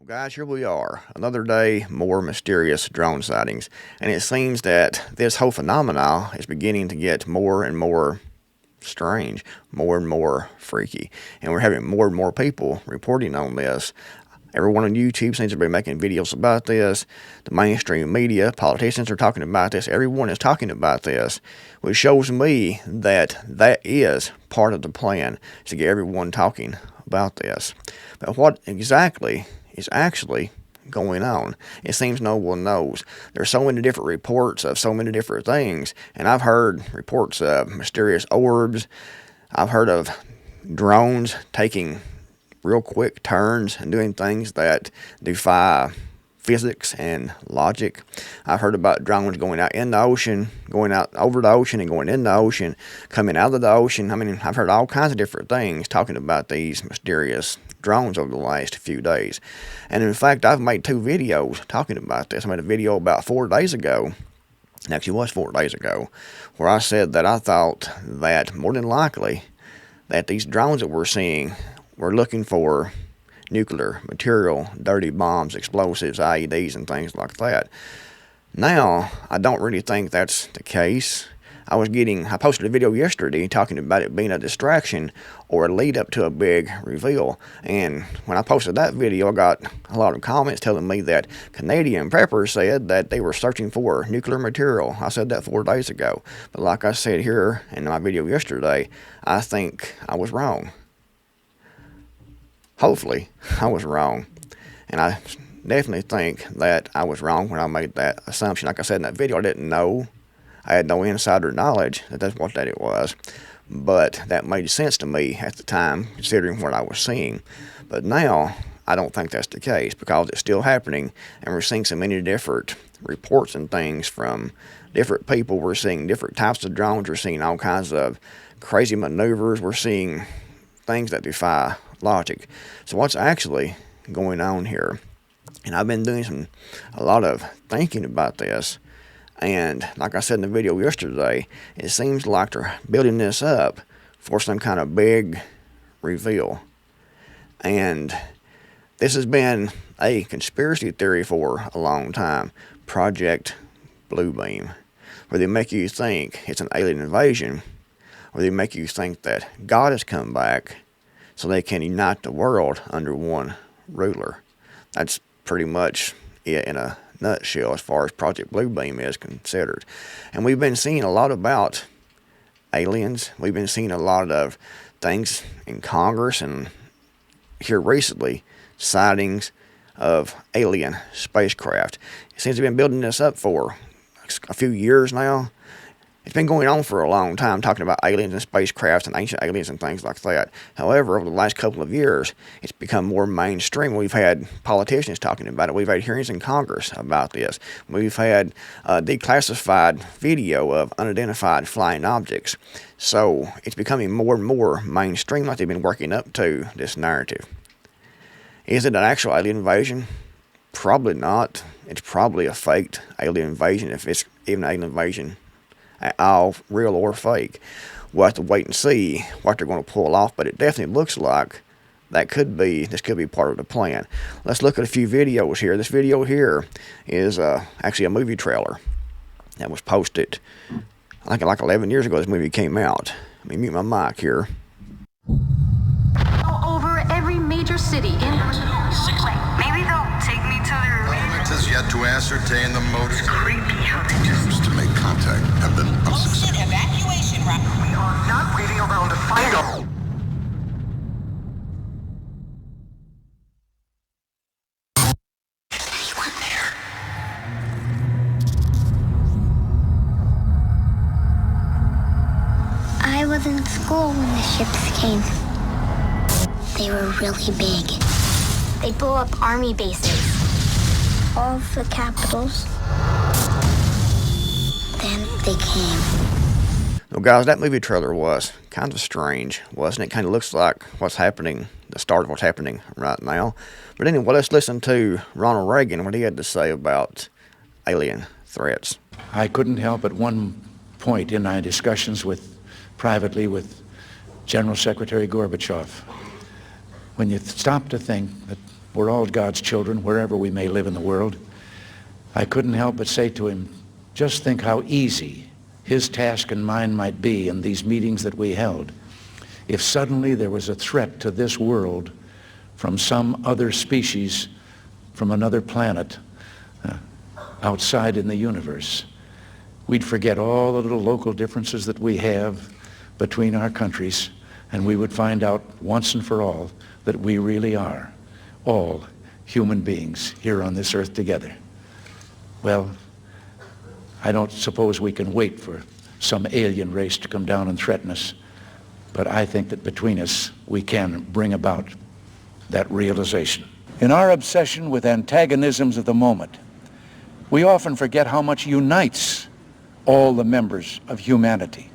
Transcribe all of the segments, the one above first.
Well, guys, here we are. Another day, more mysterious drone sightings. And it seems that this whole phenomena is beginning to get more and more strange, more and more freaky. And we're having more and more people reporting on this. Everyone on YouTube seems to be making videos about this. The mainstream media, politicians are talking about this. Everyone is talking about this, which shows me that that is part of the plan, to get everyone talking about this. But what exactly is actually going on? It seems no one knows. There's so many different reports of so many different things, and I've heard reports of mysterious orbs. I've heard of drones taking real quick turns and doing things that defy physics and logic. I've heard about drones going out in the ocean, going out over the ocean and going in the ocean, coming out of the ocean. I mean, I've heard all kinds of different things talking about these mysterious drones over the last few days. And in fact, I've made 2 videos talking about this. I made a video about 4 days ago. Actually, it was 4 days ago, where I said that I thought that more than likely that these drones that we're seeing were looking for nuclear material, dirty bombs, explosives, IEDs, and things like that. Now, I don't really think that's the case. I posted a video yesterday talking about it being a distraction or a lead up to a big reveal. And when I posted that video, I got a lot of comments telling me that Canadian preppers said that they were searching for nuclear material. I said that 4 days ago. But like I said here in my video yesterday, I think I was wrong. Hopefully, I was wrong. And I definitely think that I was wrong when I made that assumption. Like I said in that video, I didn't know. I had no insider knowledge that that's what it was. But that made sense to me at the time, considering what I was seeing. But now, I don't think that's the case, because it's still happening, and we're seeing so many different reports and things from different people. We're seeing different types of drones. We're seeing all kinds of crazy maneuvers. We're seeing things that defy logic. So what's actually going on here? And I've been doing a lot of thinking about this. And like I said in the video yesterday, it seems like they're building this up for some kind of big reveal. And this has been a conspiracy theory for a long time. Project Bluebeam, where they make you think it's an alien invasion, or they make you think that God has come back so they can unite the world under one ruler. That's pretty much it in a nutshell as far as Project Bluebeam is considered. And we've been seeing a lot about aliens. We've been seeing a lot of things in Congress, and here recently, sightings of alien spacecraft. It seems to have been building this up for a few years now. It's been going on for a long time, talking about aliens and spacecraft and ancient aliens and things like that. However, over the last couple of years, it's become more mainstream. We've had politicians talking about it. We've had hearings in Congress about this. We've had declassified video of unidentified flying objects. So it's becoming more and more mainstream, like they've been working up to this narrative. Is it an actual alien invasion? Probably not. It's probably a faked alien invasion, if it's even an alien invasion at all, real or fake. We'll have to wait and see what they're going to pull off, but it definitely looks like this could be part of the plan. Let's look at a few videos here. This video here is actually a movie trailer that was posted, I think, like 11 years ago this movie came out. Let me mute my mic here. Over every major city in... Maybe they'll take me to their... Government has yet to ascertain the motive. It's creepy how they just... To make contact have been unsuccessful. Evacuation route. We are not waiting around to find them. Anyone there? I was in school when the ships came. They were really big. They blew up army bases. All of the capitals. Then they came. Well, guys, that movie trailer was kind of strange, wasn't it? Kind of looks like what's happening, the start of what's happening right now. But anyway, let's listen to Ronald Reagan, what he had to say about alien threats. I couldn't help at one point in my discussions privately with General Secretary Gorbachev, when you stop to think that We're all God's children, wherever we may live in the world. I couldn't help but say to him, just think how easy his task and mine might be in these meetings that we held if suddenly there was a threat to this world from some other species, from another planet, outside in the universe. We'd forget all the little local differences that we have between our countries, and we would find out once and for all that we really are all human beings here on this earth together. Well, I don't suppose we can wait for some alien race to come down and threaten us, but I think that between us we can bring about that realization. In our obsession with antagonisms of the moment, we often forget how much unites all the members of humanity.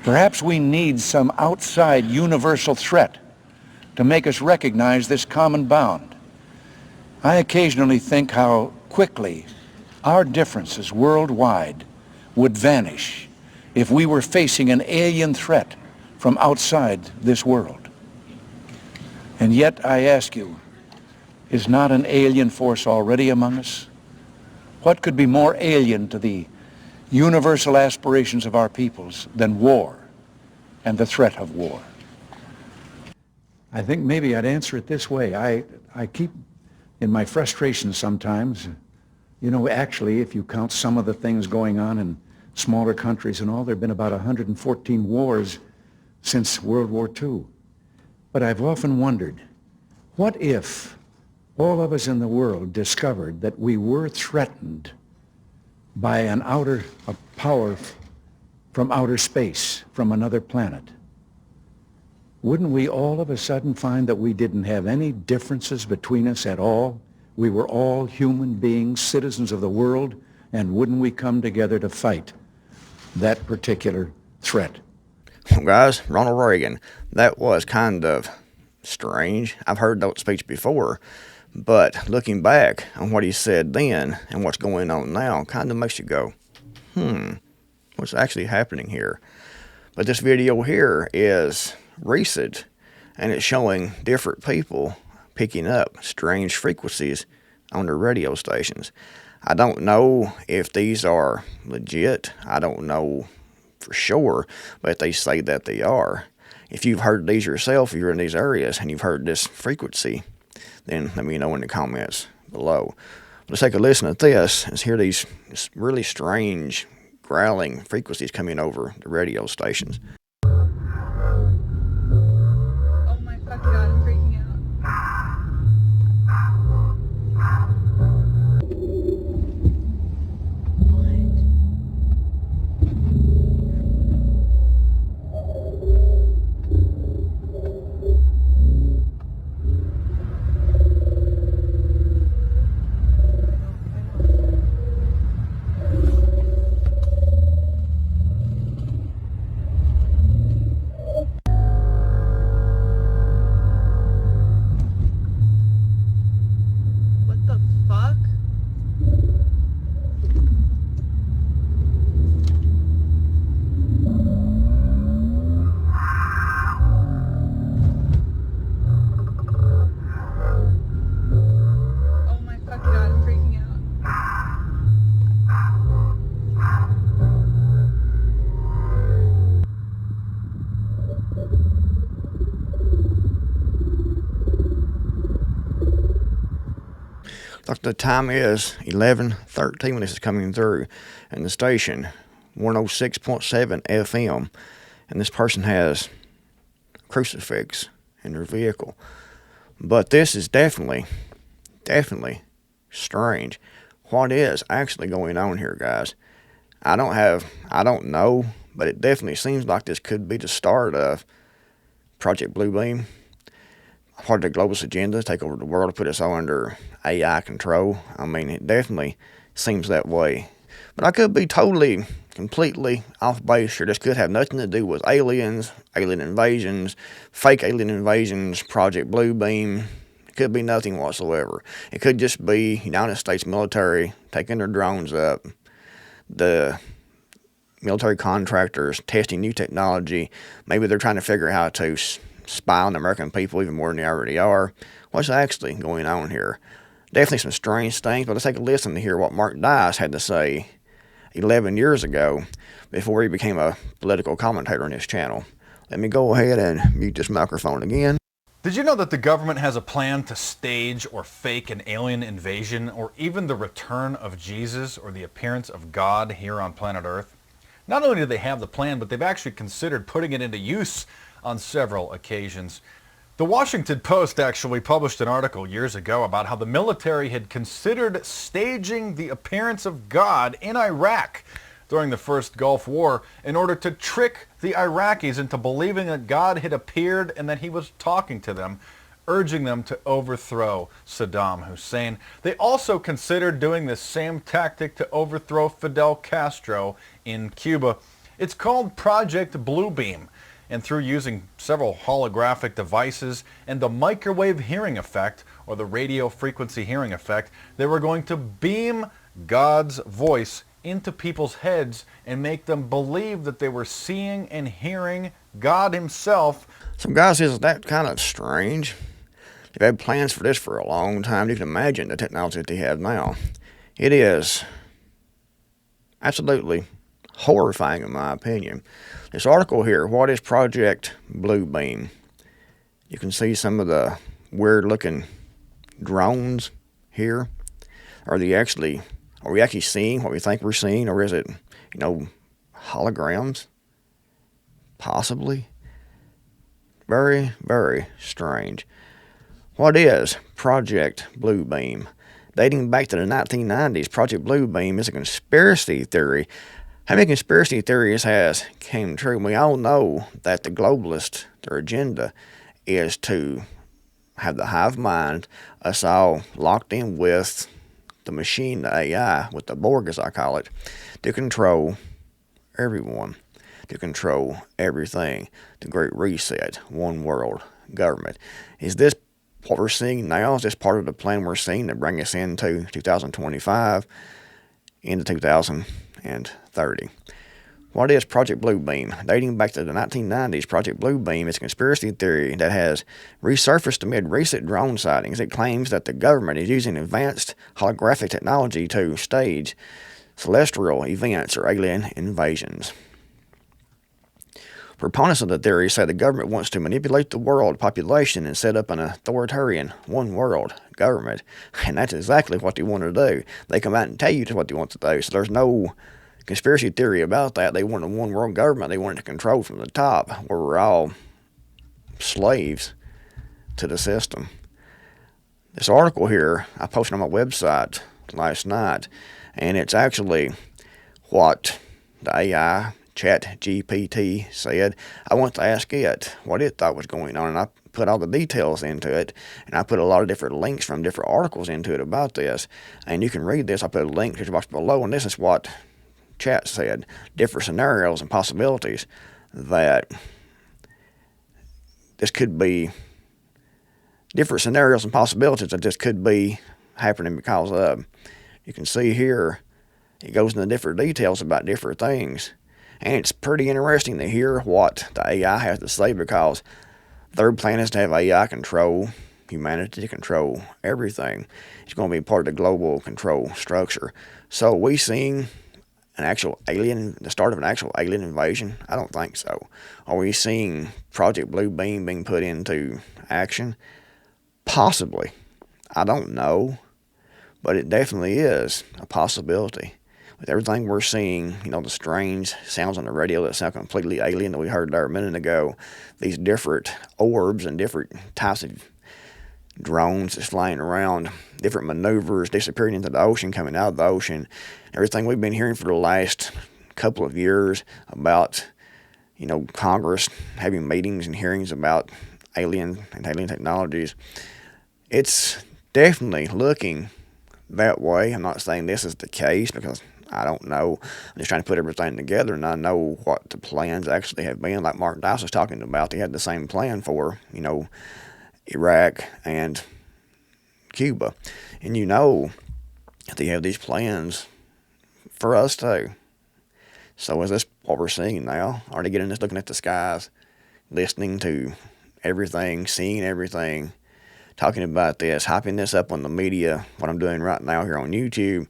Perhaps we need some outside universal threat to make us recognize this common bound. I occasionally think how quickly our differences worldwide would vanish if we were facing an alien threat from outside this world. And yet, I ask you, is not an alien force already among us? What could be more alien to the universal aspirations of our peoples than war and the threat of war? I think maybe I'd answer it this way. I keep, in my frustration sometimes, actually, if you count some of the things going on in smaller countries and all, there have been about 114 wars since World War II. But I've often wondered, what if all of us in the world discovered that we were threatened by a power from outer space, from another planet? Wouldn't we all of a sudden find that we didn't have any differences between us at all? We were all human beings, citizens of the world, and wouldn't we come together to fight that particular threat? Well, guys, Ronald Reagan, that was kind of strange. I've heard that speech before, but looking back on what he said then and what's going on now kind of makes you go, what's actually happening here? But this video here is recent, and it's showing different people picking up strange frequencies on their radio stations. I don't know if these are legit. I don't know for sure, but they say that they are. If you've heard these yourself, if you're in these areas and you've heard this frequency, then let me know in the comments below. Let's take a listen at this and hear these really strange growling frequencies coming over the radio stations. Oh my fucking god, I'm freaking out. What the fuck? Oh my fucking god, I'm freaking out. Like the time is 11:13 when this is coming through, and the station 106.7 FM, and this person has a crucifix in their vehicle. But this is definitely strange. What is actually going on here, guys? I don't know, but it definitely seems like this could be the start of Project Bluebeam, part of the globalist agenda, take over the world, put us all under AI control. I mean, it definitely seems that way. But I could be completely off base here. This could have nothing to do with aliens, alien invasions, fake alien invasions, Project Bluebeam. It could be nothing whatsoever. It could just be United States military taking their drones up, the military contractors testing new technology. Maybe they're trying to figure out how to spy on the American people even more than they already are. what's actually going on here. Definitely some strange things, but let's take a listen to hear what Mark Dice had to say 11 years ago before he became a political commentator on his channel. Let me go ahead and mute this microphone again. Did you know that the government has a plan to stage or fake an alien invasion or even the return of Jesus or the appearance of God here on planet Earth? Not only do they have the plan, but they've actually considered putting it into use on several occasions. The Washington Post actually published an article years ago about how the military had considered staging the appearance of God in Iraq during the first Gulf War in order to trick the Iraqis into believing that God had appeared and that he was talking to them, urging them to overthrow Saddam Hussein. They also considered doing the same tactic to overthrow Fidel Castro in Cuba. It's called Project Bluebeam, and through using several holographic devices and the microwave hearing effect, or the radio frequency hearing effect, they were going to beam God's voice into people's heads and make them believe that they were seeing and hearing God himself. So guys, isn't that kind of strange? They've had plans for this for a long time. You can imagine the technology that they have now. It is absolutely horrifying in my opinion. This article here, what is Project Bluebeam? You can see some of the weird looking drones here. Are we actually seeing what we think we're seeing, or is it, holograms? Possibly. Very, very strange. What is Project Bluebeam? Dating back to the 1990s, Project Bluebeam is a conspiracy theory. How many conspiracy theories has came true? We all know that the globalists, their agenda is to have the hive mind, us all locked in with the machine, the AI, with the Borg as I call it, to control everyone, to control everything. The Great Reset, one world government. Is this what we're seeing now? Is this part of the plan we're seeing to bring us into 2025, into 2030? What is Project Bluebeam? Dating back to the 1990s, Project Bluebeam is a conspiracy theory that has resurfaced amid recent drone sightings. It claims that the government is using advanced holographic technology to stage celestial events or alien invasions. Proponents of the theory say the government wants to manipulate the world population and set up an authoritarian one-world government. And that's exactly what they want to do. They come out and tell you what they want to do. So there's no conspiracy theory about that. They want a one-world government. They want it to control from the top, where we're all slaves to the system. This article here, I posted on my website last night, and it's actually what the AI ChatGPT said. I want to ask it what it thought was going on, and I put all the details into it, and I put a lot of different links from different articles into it about this, and you can read this. I put a link to the box below, and this is what Chat said. Different scenarios and possibilities that this could be, different scenarios and possibilities that this could be happening because of. You can see here, it goes into different details about different things. And it's pretty interesting to hear what the AI has to say, because their plan is to have AI control humanity, to control everything. It's going to be part of the global control structure. So are we seeing an actual alien, the start of an actual alien invasion? I don't think so. Are we seeing Project Bluebeam being put into action? Possibly. I don't know. But it definitely is a possibility. With everything we're seeing, the strange sounds on the radio that sound completely alien that we heard there a minute ago, these different orbs and different types of drones that's flying around, different maneuvers, disappearing into the ocean, coming out of the ocean, everything we've been hearing for the last couple of years about, Congress having meetings and hearings about alien technologies, it's definitely looking that way. I'm not saying this is the case because I don't know. I'm just trying to put everything together, and I know what the plans actually have been. Like Mark Dice was talking about, they had the same plan for, Iraq and Cuba. And they have these plans for us too. So is this what we're seeing now? Are they getting this, looking at the skies, listening to everything, seeing everything, talking about this, hyping this up on the media, what I'm doing right now here on YouTube,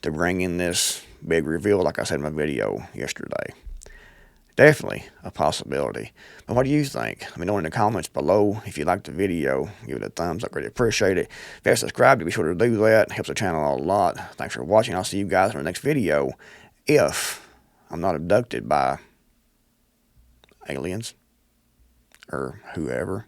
to bring in this big reveal, like I said in my video yesterday. Definitely a possibility. But what do you think? Let me know in the comments below. If you liked the video, give it a thumbs up. Really appreciate it. If you haven't subscribed, be sure to do that. It helps the channel a lot. Thanks for watching. I'll see you guys in the next video. If I'm not abducted by aliens or whoever.